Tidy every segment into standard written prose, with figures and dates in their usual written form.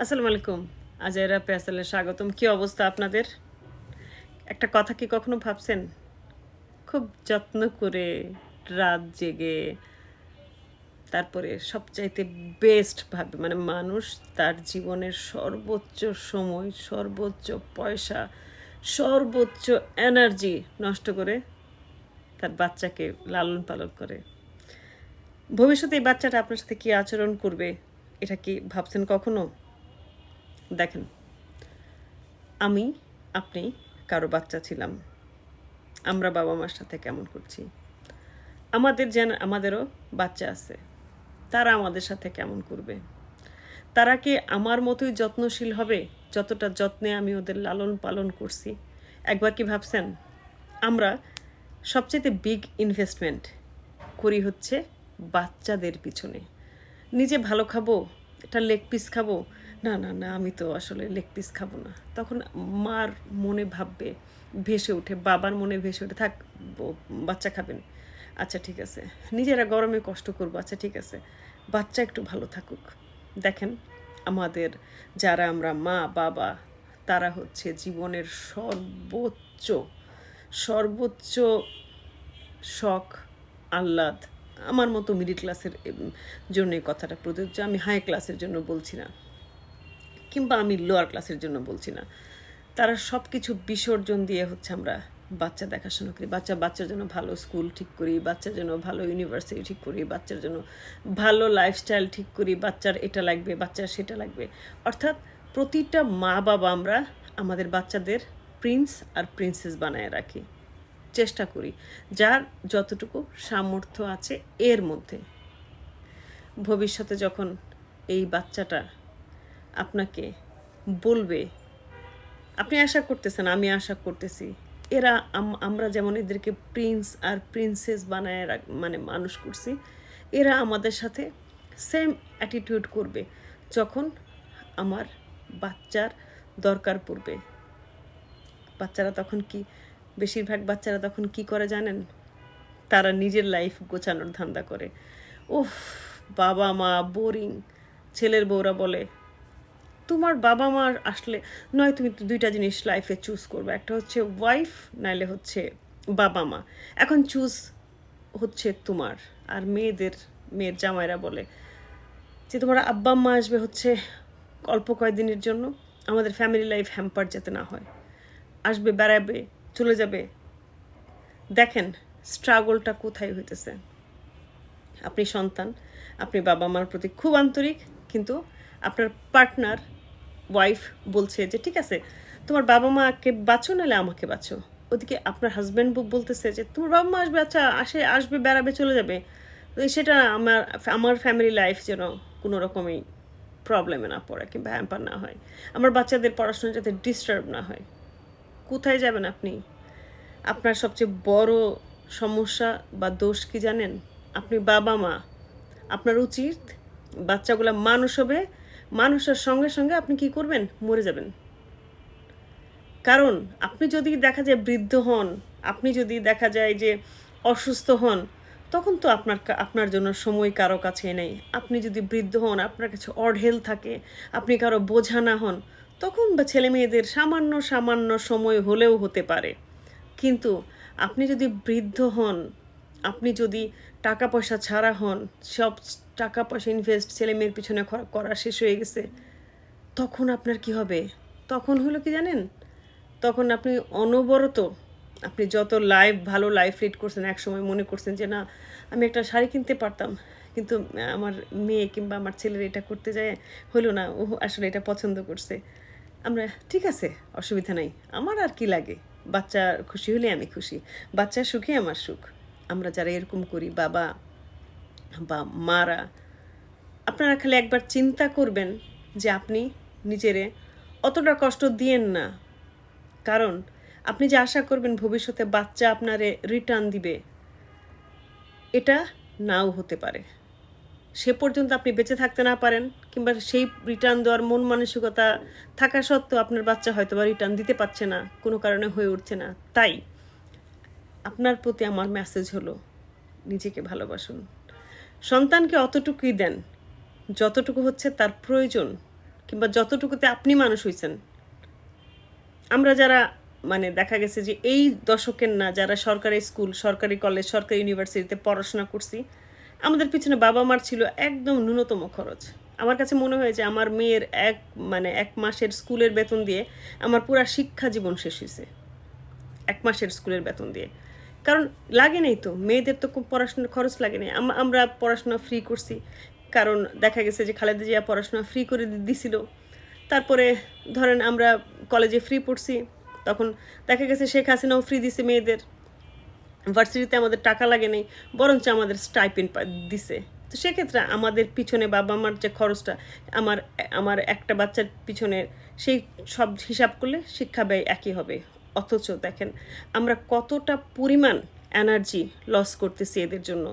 আসসালামু আলাইকুম। আজাইরা পেসালে স্বাগতম। কি অবস্থা আপনাদের? একটা কথা কি কখনো ভাবছেন? খুব যত্ন করে রাত জেগে তারপরে সবচাইতে বেস্ট ভাবে মানে মানুষ তার জীবনের সর্বোচ্চ সময়, সর্বোচ্চ পয়সা, সর্বোচ্চ এনার্জি নষ্ট করে তার বাচ্চাকে লালন পালন করে। ভবিষ্যতে এই বাচ্চাটা আপনার সাথে কি আচরণ করবে এটা কি ভাবছেন কখনো? দেখেন, আমি, আপনি কারো বাচ্চা ছিলাম। আমরা বাবা মার সাথে কেমন করছি, আমাদেরও বাচ্চা আছে, তারা আমাদের সাথে কেমন করবে, তারা কি আমার মতোই যত্নশীল হবে যতটা যত্নে আমি ওদের লালন পালন করছি? একবার কি ভাবছেন? আমরা সবচেয়ে বিগ ইনভেস্টমেন্ট করি হচ্ছে বাচ্চাদের পিছনে। নিজে ভালো খাবো, এটা লেগ পিস খাবো, না না না আমি তো আসলে লেগ পিস খাবো না, তখন মার মনে ভাববে, ভেসে ওঠে, বাবার মনে ভেসে ওঠে, থাক বাচ্চা খাবেন, আচ্ছা ঠিক আছে, নিজেরা গরমে কষ্ট করবো, আচ্ছা ঠিক আছে, বাচ্চা একটু ভালো থাকুক। দেখেন, আমাদের যারা আমরা মা বাবা, তারা হচ্ছে জীবনের সর্বোচ্চ সর্বোচ্চ শখ, আহ্লাদ। আমার মতো মিডল ক্লাসের জন্য এই কথাটা প্রযোজ্য, আমি হাই ক্লাসের জন্য বলছি না, কিংবা আমি লোয়ার ক্লাসের জন্য বলছি না। তারা সব কিছু বিসর্জন দিয়ে হচ্ছে আমরা বাচ্চা দেখাশোনা করি, বাচ্চার জন্য ভালো স্কুল ঠিক করি, বাচ্চার জন্য ভালো ইউনিভার্সিটি ঠিক করি, বাচ্চার জন্য ভালো লাইফস্টাইল ঠিক করি, বাচ্চার এটা লাগবে, বাচ্চার সেটা লাগবে। অর্থাৎ প্রতিটা মা বাবা আমরা আমাদের বাচ্চাদের প্রিন্স আর প্রিন্সেস বানায় রাখি, চেষ্টা করি যার যতটুকু সামর্থ্য আছে এর মধ্যে। ভবিষ্যতে যখন এই বাচ্চাটা আপনাকে বলবে, আপনি আশা করতেছেন, আমি আশা করতেছি, এরা আমরা যেমন এদেরকে প্রিন্স আর প্রিন্সেস বানায় মানে মানুষ করছি, এরা আমাদের সাথে সেম অ্যাটিটিউড করবে যখন আমার বাচ্চার দরকার পড়বে। বাচ্চারা তখন কি, বেশিরভাগ বাচ্চারা তখন কি করে জানেন? তারা নিজের লাইফ গোছানোর ধান্দা করে। উফ, বাবা মা বোরিং। ছেলের বউরা বলে, তোমার বাবা মার আসলে নয়, তুমি দুইটা জিনিস লাইফে চুজ করবে, একটা হচ্ছে ওয়াইফ, নাইলে হচ্ছে বাবা মা। এখন চুজ হচ্ছে তোমার। আর মেয়ের জামাইরা বলে যে তোমার আব্বা আম্মা আসবে হচ্ছে অল্প কয়েকদিনের জন্য, আমাদের ফ্যামিলি লাইফ হ্যাম্পার যাতে না হয়, আসবে, বেড়াবে, চলে যাবে। দেখেন স্ট্রাগলটা কোথায় হইতেছে। আপনি সন্তান, আপনি বাবা মার প্রতি খুব আন্তরিক, কিন্তু আপনার পার্টনার, ওয়াইফ বলছে যে ঠিক আছে তোমার বাবা মাকে বাঁচো, নাহলে আমাকে বাঁচো। ওদিকে আপনার হাজব্যান্ড বলতেছে যে তোমার বাবা মা আসবে, আচ্ছা আসবে, বেড়াবে, চলে যাবে, তো সেটা আমার ফ্যামিলি লাইফ যেন কোনো রকমই প্রবলেমে না পড়ে কিংবা হ্যাম্পার না হয়, আমার বাচ্চাদের পড়াশোনা যাতে ডিস্টার্ব না হয়। কোথায় যাবেন আপনি? আপনার সবচেয়ে বড় সমস্যা বা দোষ কি জানেন? আপনি বাবা মা, আপনার উচিত বাচ্চাগুলো মানুষ হবে, মানুষের সঙ্গে সঙ্গে আপনি কি করবেন? মরে যাবেন। কারণ আপনি যদি দেখা যায় বৃদ্ধ হন, আপনি যদি দেখা যায় যে অসুস্থ হন, তখন তো আপনার জন্য সময় কারো কাছে নেই। আপনি যদি বৃদ্ধ হন, আপনার কাছে অঢেল থাকে, আপনি কারো বোঝা না হন, তখন বা ছেলে মেয়েদের সামান্য সামান্য সময় হলেও হতে পারে। কিন্তু আপনি যদি বৃদ্ধ হন, আপনি যদি টাকা পয়সা ছাড়া হন, সব টাকা পয়সা ইনভেস্ট ছেলে মেয়ের পিছনে করা শেষ হয়ে গেছে, তখন আপনার কি হবে? তখন হলো কি জানেন? তখন আপনি অনবরত, আপনি যত ভালো লাইফ লিড করছেন, একসময় মনে করছেন যে না আমি একটা শাড়ি কিনতে পারতাম, কিন্তু আমার মেয়ে কিংবা আমার ছেলের এটা করতে যায়, হলো না, ও আসলে এটা পছন্দ করছে। আমরা ঠিক আছে, অসুবিধা নাই, আমার আর কি লাগে, বাচ্চা খুশি হলে আমি খুশি, বাচ্চার সুখে আমার সুখ। আমরা যারা এরকম করি বাবা বা মারা, আপনারা খালি একবার চিন্তা করবেন যে আপনি নিজেরে অতটা কষ্ট দিয়েন না। কারণ আপনি যে আশা করবেন ভবিষ্যতে বাচ্চা আপনারে রিটার্ন দিবে, এটা নাও হতে পারে। সে পর্যন্ত আপনি বেঁচে থাকতে না পারেন, কিংবা সেই রিটার্ন দেওয়ার মন মানসিকতা থাকা সত্ত্বেও আপনার বাচ্চা হয়তো বা রিটার্ন দিতে পারছে না, কোনো কারণে হয়ে উঠছে না। তাই আপনার প্রতি আমার মেসেজ হলো, নিজেকে ভালোবাসুন, সন্তানকে অতটুকুই দেন যতটুকু হচ্ছে তার প্রয়োজন, কিংবা যতটুকুতে আপনি মানুষ হইছেন, আমরা যারা মানে দেখা গেছে যে এই দশকের না, যারা সরকারি স্কুল, সরকারি কলেজ, সরকারি ইউনিভার্সিটিতে পড়াশোনা করছি, আমাদের পিছনে বাবা মার ছিল একদম ন্যূনতম খরচ। আমার কাছে মনে হয় যে আমার মেয়ের মানে 1 মাসের স্কুলের বেতন দিয়ে আমার পুরা শিক্ষা জীবন শেষ হইছে। 1 মাসের স্কুলের বেতন দিয়ে। কারণ লাগে নাই তো, মেয়েদের তো খুব পড়াশোনার খরচ লাগে নাই। আমরা পড়াশোনা ফ্রি করছি। কারণ দেখা গেছে যে খালেদা জিয়া পড়াশোনা ফ্রি করে দিছিল। তারপরে ধরেন আমরা কলেজে ফ্রি পড়ছি, তখন দেখা গেছে শেখ হাসিনাও ফ্রি দিছে মেয়েদের। ভার্সিটিতে আমাদের টাকা লাগে নাই, বরঞ্চ আমাদের স্টাইপেন্ড দিছে। তো সেক্ষেত্রে আমাদের পিছনে বাবা মার যে খরচটা, আমার আমার একটা বাচ্চার পিছনে, সেই সব হিসাব করলে শিক্ষা ব্যয় একই হবে। অথচ দেখেন আমরা কতটা পরিমাণ এনার্জি লস করতেছি এদের জন্য।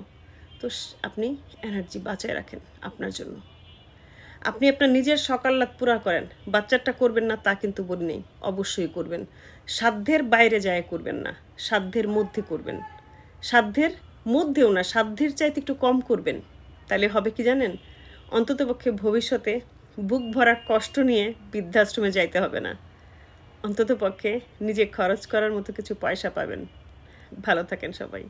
তো আপনি এনার্জি বাঁচায় রাখেন আপনার জন্য। আপনি আপনার নিজের সকাল্লাত পুরা করেন, বাচ্চারটা করবেন না তা কিন্তু বলি নেই, অবশ্যই করবেন। সাধ্যের বাইরে যায় করবেন না, সাধ্যের মধ্যে করবেন। সাধ্যের মধ্যেও না, সাধ্যের চাইতে একটু কম করবেন। তাহলে হবে কি জানেন, অন্ততপক্ষে ভবিষ্যতে বুক ভরা কষ্ট নিয়ে বৃদ্ধাশ্রমে যাইতে হবে না। অন্ততপক্ষে নিজে খরচ করার মতো কিছু পয়সা পাবেন। ভালো থাকেন সবাই।